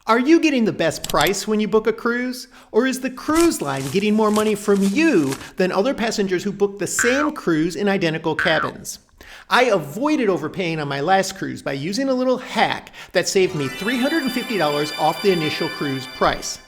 Are you getting the best price when you book a cruise? Or is the cruise line getting more money from you than other passengers who book the same cruise in identical cabins? I avoided overpaying on my last cruise by using a little hack that saved me $350 off the initial cruise price.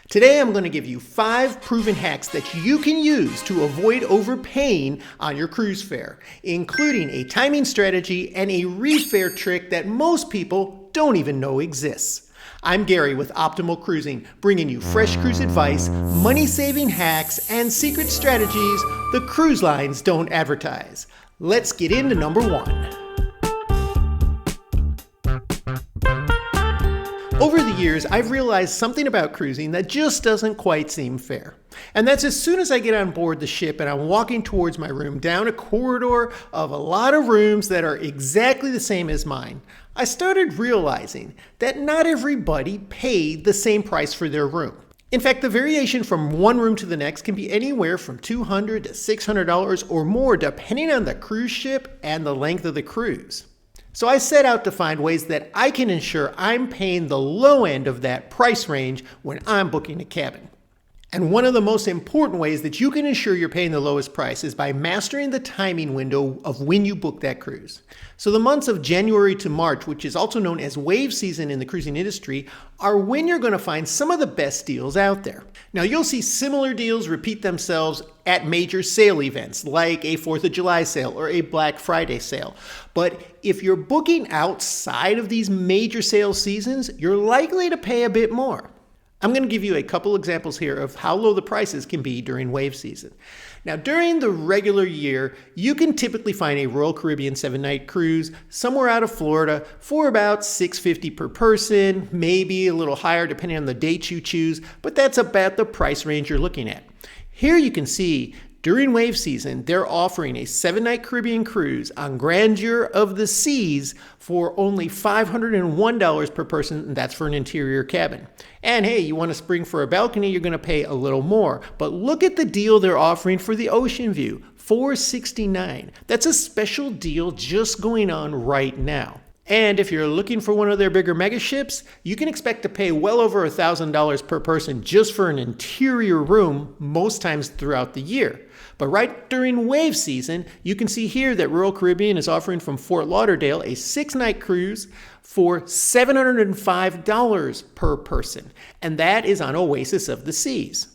Today I'm going to give you 5 proven hacks that you can use to avoid overpaying on your cruise fare, including a timing strategy and a refare trick that most people don't even know exists. I'm Gary with Optimal Cruising, bringing you fresh cruise advice, money-saving hacks, and secret strategies the cruise lines don't advertise. Let's get into number 1. Over the years, I've realized something about cruising that just doesn't quite seem fair. And that's as soon as I get on board the ship and I'm walking towards my room down a corridor of a lot of rooms that are exactly the same as mine, I started realizing that not everybody paid the same price for their room. In fact, the variation from one room to the next can be anywhere from $200 to $600 or more depending on the cruise ship and the length of the cruise. So I set out to find ways that I can ensure I'm paying the low end of that price range when I'm booking a cabin. And one of the most important ways that you can ensure you're paying the lowest price is by mastering the timing window of when you book that cruise. So the months of January to March, which is also known as wave season in the cruising industry, are when you're going to find some of the best deals out there. Now you'll see similar deals repeat themselves at major sale events like a 4th of July sale or a Black Friday sale. But if you're booking outside of these major sale seasons, you're likely to pay a bit more. I'm going to give you a couple examples here of how low the prices can be during wave season. Now, during the regular year, you can typically find a Royal Caribbean 7-night cruise somewhere out of Florida for about $650 per person, maybe a little higher depending on the date you choose, but that's about the price range you're looking at. Here you can see during wave season, they're offering a 7-night Caribbean cruise on Grandeur of the Seas for only $501 per person, and that's for an interior cabin. And hey, you want to spring for a balcony, you're going to pay a little more. But look at the deal they're offering for the ocean view, $469. That's a special deal just going on right now. And if you're looking for one of their bigger mega ships, you can expect to pay well over $1,000 per person just for an interior room most times throughout the year. But right during wave season, you can see here that Royal Caribbean is offering from Fort Lauderdale a 6-night cruise for $705 per person. And that is on Oasis of the Seas.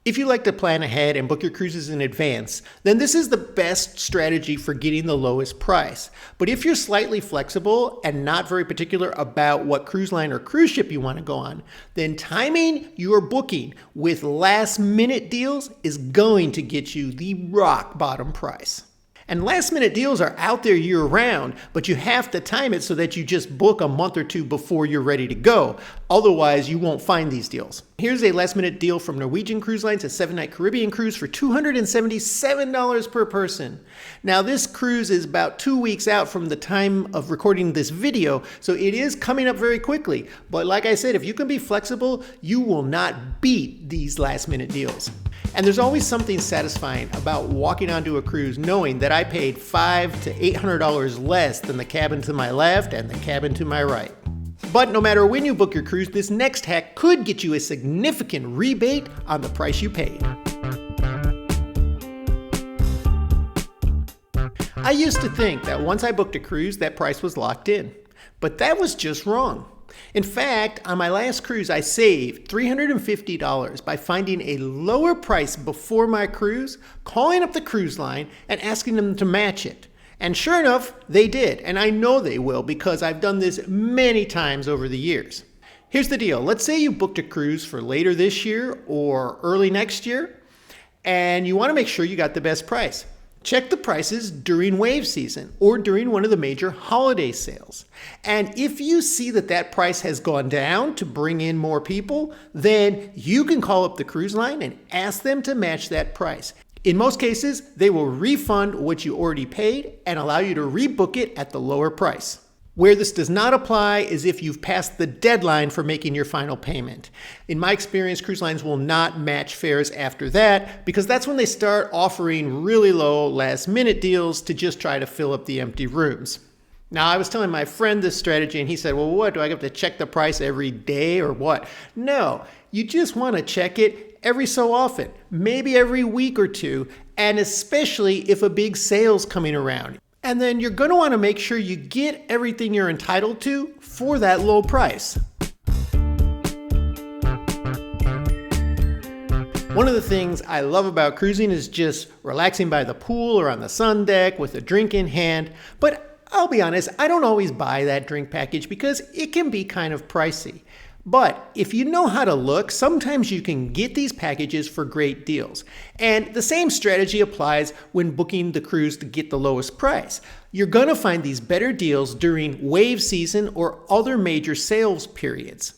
If you like to plan ahead and book your cruises in advance, then this is the best strategy for getting the lowest price. But if you're slightly flexible and not very particular about what cruise line or cruise ship you want to go on, then timing your booking with last-minute deals is going to get you the rock-bottom price. And last-minute deals are out there year-round, but you have to time it so that you just book a month or two before you're ready to go. Otherwise, you won't find these deals. Here's a last-minute deal from Norwegian Cruise Lines, a 7-night Caribbean cruise for $277 per person. Now, this cruise is about 2 weeks out from the time of recording this video, so it is coming up very quickly. But like I said, if you can be flexible, you will not beat these last-minute deals. And there's always something satisfying about walking onto a cruise knowing that I paid $500 to $800 less than the cabin to my left and the cabin to my right. But no matter when you book your cruise, this next hack could get you a significant rebate on the price you paid. I used to think that once I booked a cruise, that price was locked in. But that was just wrong. In fact, on my last cruise, I saved $350 by finding a lower price before my cruise, calling up the cruise line, and asking them to match it. And sure enough, they did, and I know they will because I've done this many times over the years. Here's the deal. Let's say you booked a cruise for later this year or early next year, and you want to make sure you got the best price. Check the prices during wave season or during one of the major holiday sales. And if you see that that price has gone down to bring in more people, then you can call up the cruise line and ask them to match that price. In most cases, they will refund what you already paid and allow you to rebook it at the lower price. Where this does not apply is if you've passed the deadline for making your final payment. In my experience, cruise lines will not match fares after that because that's when they start offering really low last-minute deals to just try to fill up the empty rooms. Now, I was telling my friend this strategy and he said, well, what, do I have to check the price every day or what? No, you just want to check it every so often, maybe every week or two, and especially if a big sale's coming around. And then you're going to want to make sure you get everything you're entitled to for that low price. One of the things I love about cruising is just relaxing by the pool or on the sun deck with a drink in hand, but I'll be honest, I don't always buy that drink package because it can be kind of pricey. But if you know how to look, sometimes you can get these packages for great deals. And the same strategy applies when booking the cruise to get the lowest price. You're going to find these better deals during wave season or other major sales periods.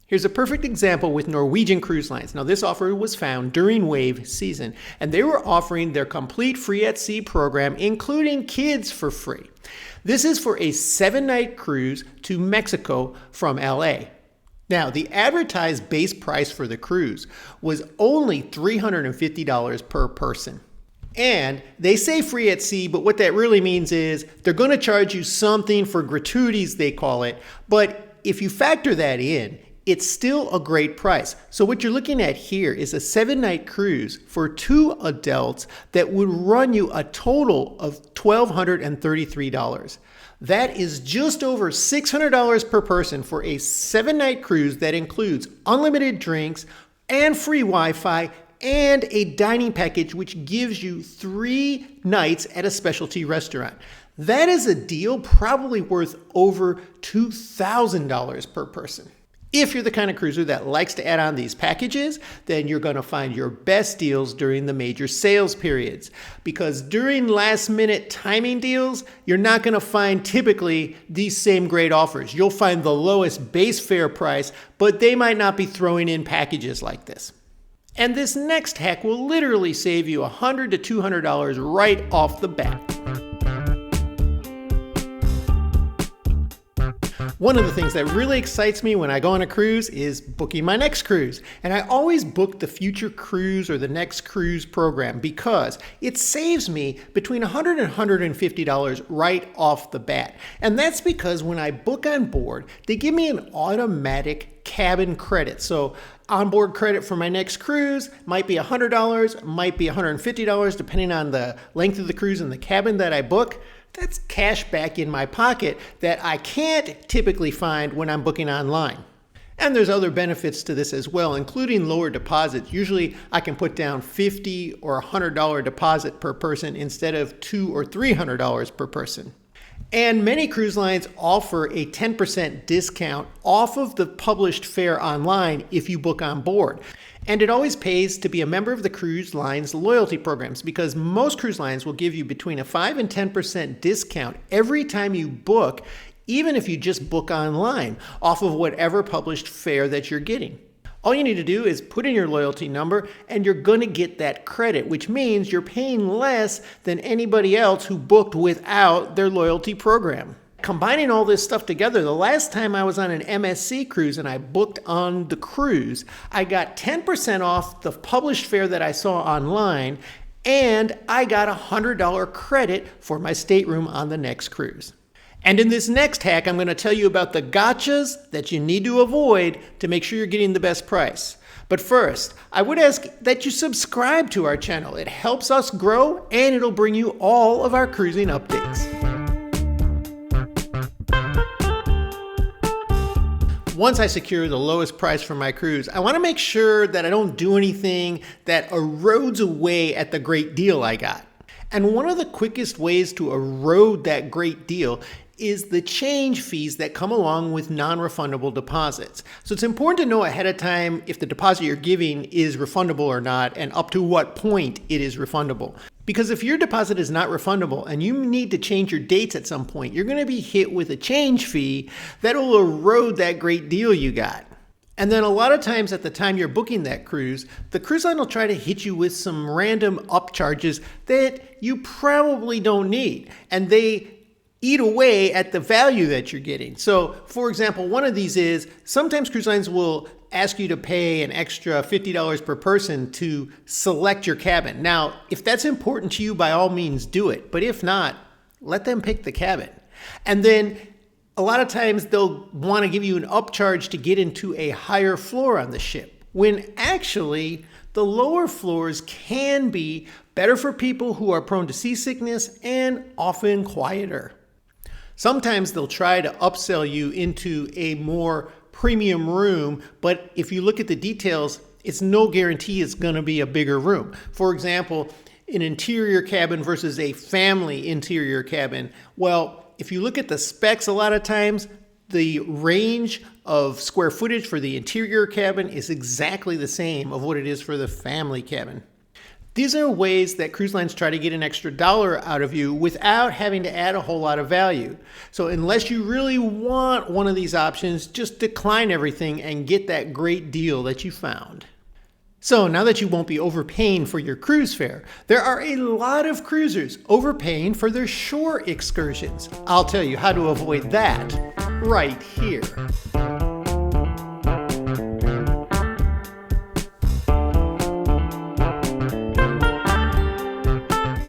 Here's a perfect example with Norwegian Cruise Lines. Now, this offer was found during wave season, and they were offering their complete free at sea program, including kids, for free. This is for a 7-night cruise to Mexico from LA. Now, the advertised base price for the cruise was only $350 per person. And they say free at sea, but what that really means is they're going to charge you something for gratuities, they call it. But if you factor that in, it's still a great price. So what you're looking at here is a 7-night cruise for 2 adults that would run you a total of $1,233. That is just over $600 per person for a 7-night cruise that includes unlimited drinks and free Wi-Fi and a dining package which gives you 3 nights at a specialty restaurant. That is a deal probably worth over $2,000 per person. If you're the kind of cruiser that likes to add on these packages, then you're going to find your best deals during the major sales periods. Because during last-minute timing deals, you're not going to find typically these same great offers. You'll find the lowest base fare price, but they might not be throwing in packages like this. And this next hack will literally save you $100 to $200 right off the bat. One of the things that really excites me when I go on a cruise is booking my next cruise. And I always book the future cruise or the next cruise program because it saves me between $100 and $150 right off the bat. And that's because when I book on board, they give me an automatic cabin credit. So onboard credit for my next cruise might be $100, might be $150, depending on the length of the cruise and the cabin that I book. That's cash back in my pocket that I can't typically find when I'm booking online. And there's other benefits to this as well, including lower deposits. Usually I can put down $50 or $100 deposit per person instead of $200 or $300 per person. And many cruise lines offer a 10% discount off of the published fare online if you book on board. And it always pays to be a member of the cruise line's loyalty programs because most cruise lines will give you between a 5 and 10% discount every time you book, even if you just book online off of whatever published fare that you're getting. All you need to do is put in your loyalty number and you're going to get that credit, which means you're paying less than anybody else who booked without their loyalty program. Combining all this stuff together, the last time I was on an MSC cruise and I booked on the cruise, I got 10% off the published fare that I saw online, and I got a $100 credit for my stateroom on the next cruise. And in this next hack, I'm going to tell you about the gotchas that you need to avoid to make sure you're getting the best price. But first, I would ask that you subscribe to our channel. It helps us grow and it'll bring you all of our cruising updates. Once I secure the lowest price for my cruise, I want to make sure that I don't do anything that erodes away at the great deal I got. And one of the quickest ways to erode that great deal is the change fees that come along with non-refundable deposits. So it's important to know ahead of time if the deposit you're giving is refundable or not and up to what point it is refundable. Because if your deposit is not refundable and you need to change your dates at some point, you're going to be hit with a change fee that will erode that great deal you got. And then a lot of times at the time you're booking that cruise, the cruise line will try to hit you with some random upcharges that you probably don't need. And they eat away at the value that you're getting. So for example, one of these is sometimes cruise lines will ask you to pay an extra $50 per person to select your cabin. Now, if that's important to you, by all means do it. But if not, let them pick the cabin. And then a lot of times they'll want to give you an upcharge to get into a higher floor on the ship, when actually the lower floors can be better for people who are prone to seasickness and often quieter. Sometimes they'll try to upsell you into a more premium room, but if you look at the details, it's no guarantee it's going to be a bigger room. For example, an interior cabin versus a family interior cabin. Well, if you look at the specs, a lot of times the range of square footage for the interior cabin is exactly the same of what it is for the family cabin. These are ways that cruise lines try to get an extra dollar out of you without having to add a whole lot of value. So unless you really want one of these options, just decline everything and get that great deal that you found. So now that you won't be overpaying for your cruise fare, there are a lot of cruisers overpaying for their shore excursions. I'll tell you how to avoid that right here.